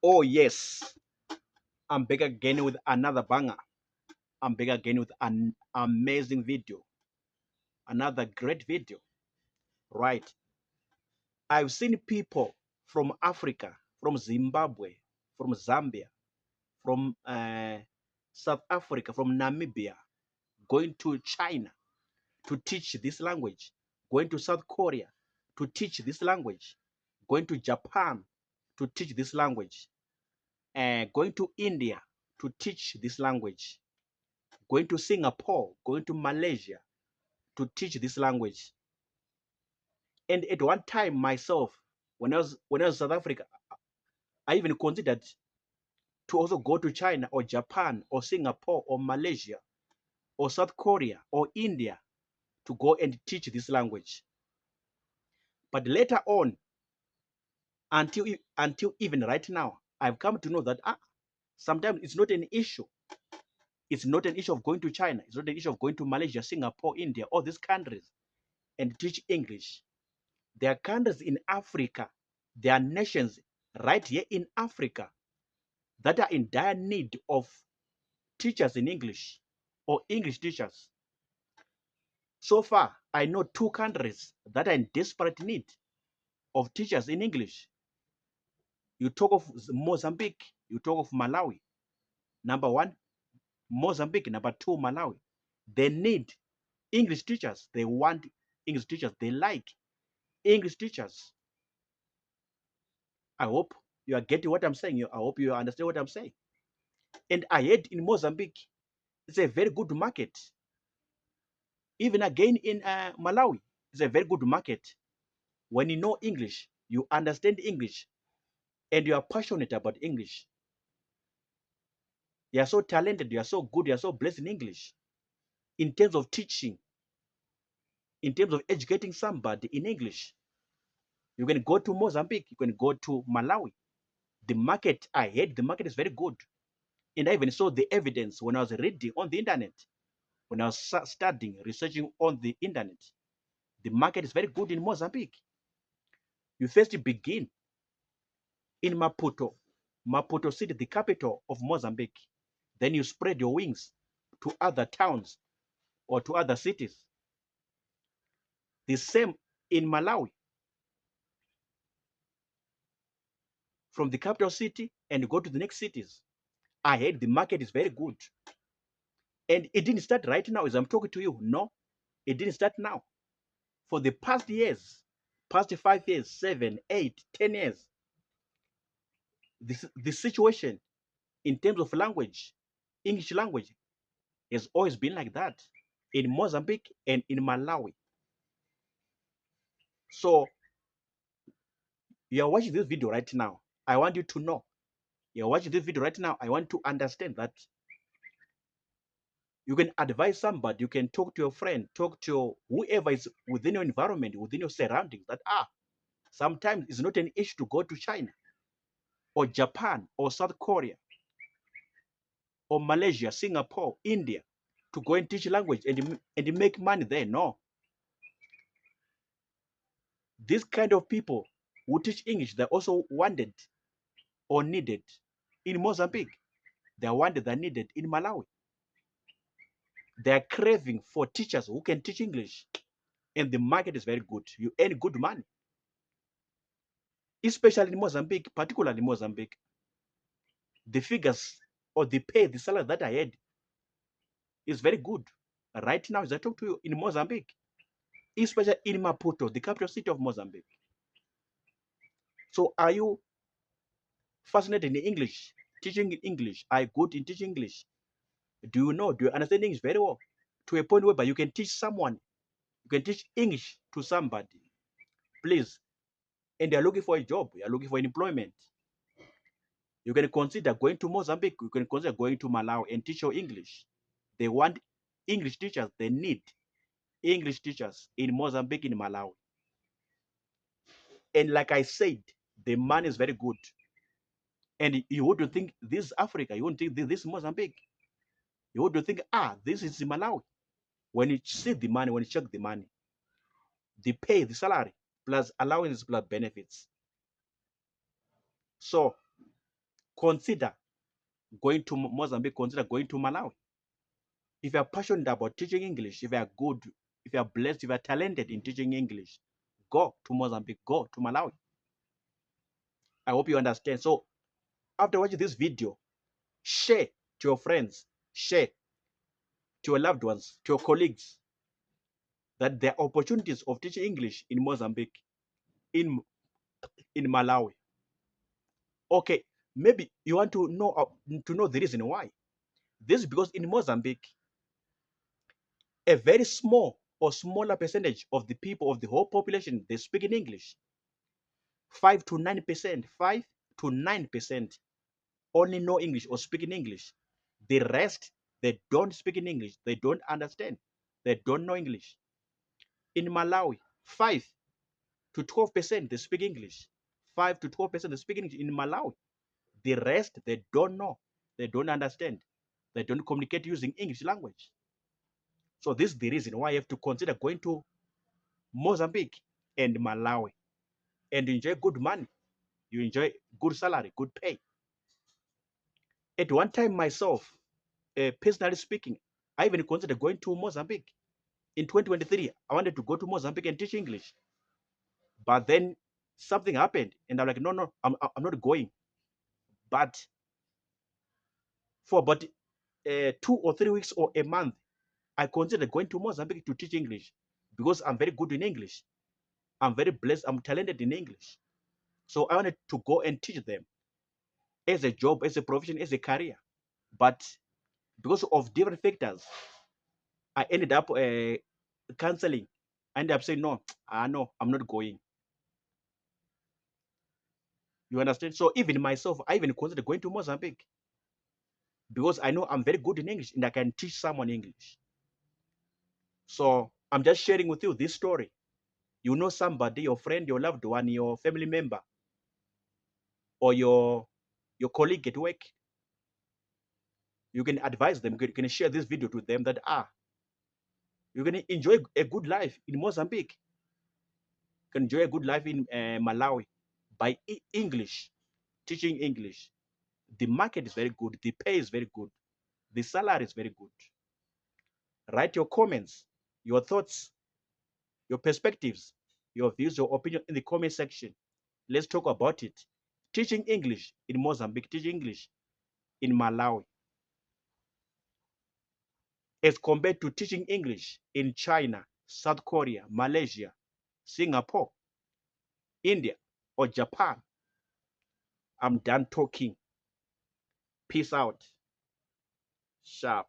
Oh yes, I'm back again with another banger. I'm back again with an amazing video, another great video. Right. I've seen people from Africa, from Zimbabwe, from Zambia, from South Africa, from Namibia, going to China to teach this language, going to South Korea to teach this language, going to Japan to teach this language, going to India to teach this language, going to Singapore, going to Malaysia to teach this language. And at one time myself, when I was in South Africa, I even considered to also go to China or Japan or Singapore or Malaysia or South Korea or India to go and teach this language. But later on, until even right now, I've come to know that sometimes it's not an issue. It's not an issue of going to China. It's not an issue of going to Malaysia, Singapore, India, all these countries and teach English. There are countries in Africa, there are nations right here in Africa that are in dire need of teachers in English or English teachers. So far, I know 2 countries that are in desperate need of teachers in English. You talk of Mozambique, you talk of Malawi. Number one, Mozambique. Number two, Malawi. They need English teachers. They want English teachers. They like English teachers. I hope you are getting what I'm saying. I hope you understand what I'm saying. And I heard in Mozambique, it's a very good market. Even again in Malawi, it's a very good market. When you know English, you understand English, and you are passionate about English. You are so talented, you are so good, you are so blessed in English. In terms of teaching, in terms of educating somebody in English, you can go to Mozambique, you can go to Malawi. The market, I heard the market is very good. And I even saw the evidence when I was reading on the internet, when I was studying, researching on the internet. The market is very good in Mozambique. You first begin in Maputo, Maputo City, the capital of Mozambique. Then you spread your wings to other towns or to other cities. The same in Malawi, from the capital city and go to the next cities. I heard the market is very good. And it didn't start right now as I'm talking to you. No, it didn't start now. For the past years, past 5 years, 7, 8, 10 years, the situation in terms of language, English language, has always been like that in Mozambique and in Malawi. So you are watching this video right now. I want you to know. You're watching this video right now. I want to understand that you can advise somebody, you can talk to your friend, talk to whoever is within your environment, within your surroundings, that sometimes it's not an issue to go to China or Japan or South Korea or Malaysia, Singapore, India to go and teach language and make money there. No. These kind of people who teach English, they're also wanted or needed in Mozambique. They're wanted, they're needed in Malawi. They're craving for teachers who can teach English. And the market is very good. You earn good money, especially in Mozambique, particularly in Mozambique. The figures or the pay, the salary that I had is very good. Right now, as I talk to you, in Mozambique, especially in Maputo, the capital city of Mozambique. So are you fascinated in English, teaching English? Are you good in teaching English? Do you understand English very well? To a point whereby you can teach someone, you can teach English to somebody, please. And they're looking for a job, you're looking for employment. You can consider going to Mozambique, you can consider going to Malawi and teach your English. They want English teachers, they need English teachers in Mozambique, in Malawi. And like I said, the money is very good. And you wouldn't think this is Africa, you wouldn't think this is Mozambique. You wouldn't think, this is Malawi. When you see the money, when you check the money, the pay, the salary, plus allowances, plus benefits. So consider going to Mozambique, consider going to Malawi. If you're passionate about teaching English, if you're good, if you're blessed, if you're talented in teaching English, go to Mozambique, go to Malawi. I hope you understand. So after watching this video, share to your friends, share to your loved ones, to your colleagues, that there are opportunities of teaching English in Mozambique, in Malawi. Okay, maybe you want to know the reason why. This is because in Mozambique, a very small or smaller percentage of the people of the whole population, they speak in English. 5 to 9%, 5 to 9% only know English or speak in English. The rest, they don't speak in English. They don't understand. They don't know English. In Malawi, 5 to 12% they speak English. 5 to 12% they speak English in Malawi. The rest, they don't know. They don't understand. They don't communicate using English language. So this is the reason why you have to consider going to Mozambique and Malawi and enjoy good money. You enjoy good salary, good pay. At one time myself, personally speaking, I even considered going to Mozambique. In 2023, I wanted to go to Mozambique and teach English. But then something happened and I'm like, no, I'm not going. But for about 2 or 3 weeks or a month, I considered going to Mozambique to teach English because I'm very good in English. I'm very blessed. I'm talented in English. So I wanted to go and teach them as a job, as a profession, as a career. But because of different factors, I ended up canceling. I ended up saying, no, no, I'm not going. You understand? So even myself, I even considered going to Mozambique because I know I'm very good in English and I can teach someone English. So I'm just sharing with you this story. You know somebody, your friend, your loved one, your family member, or your colleague at work. You can advise them, you can share this video to them that you can enjoy a good life in Mozambique. You can enjoy a good life in Malawi by English, teaching English. The market is very good. The pay is very good. The salary is very good. Write your comments, your thoughts, your perspectives, your views, your opinion in the comment section. Let's talk about it. Teaching English in Mozambique, teaching English in Malawi, as compared to teaching English in China, South Korea, Malaysia, Singapore, India, or Japan. I'm done talking. Peace out. Sharp.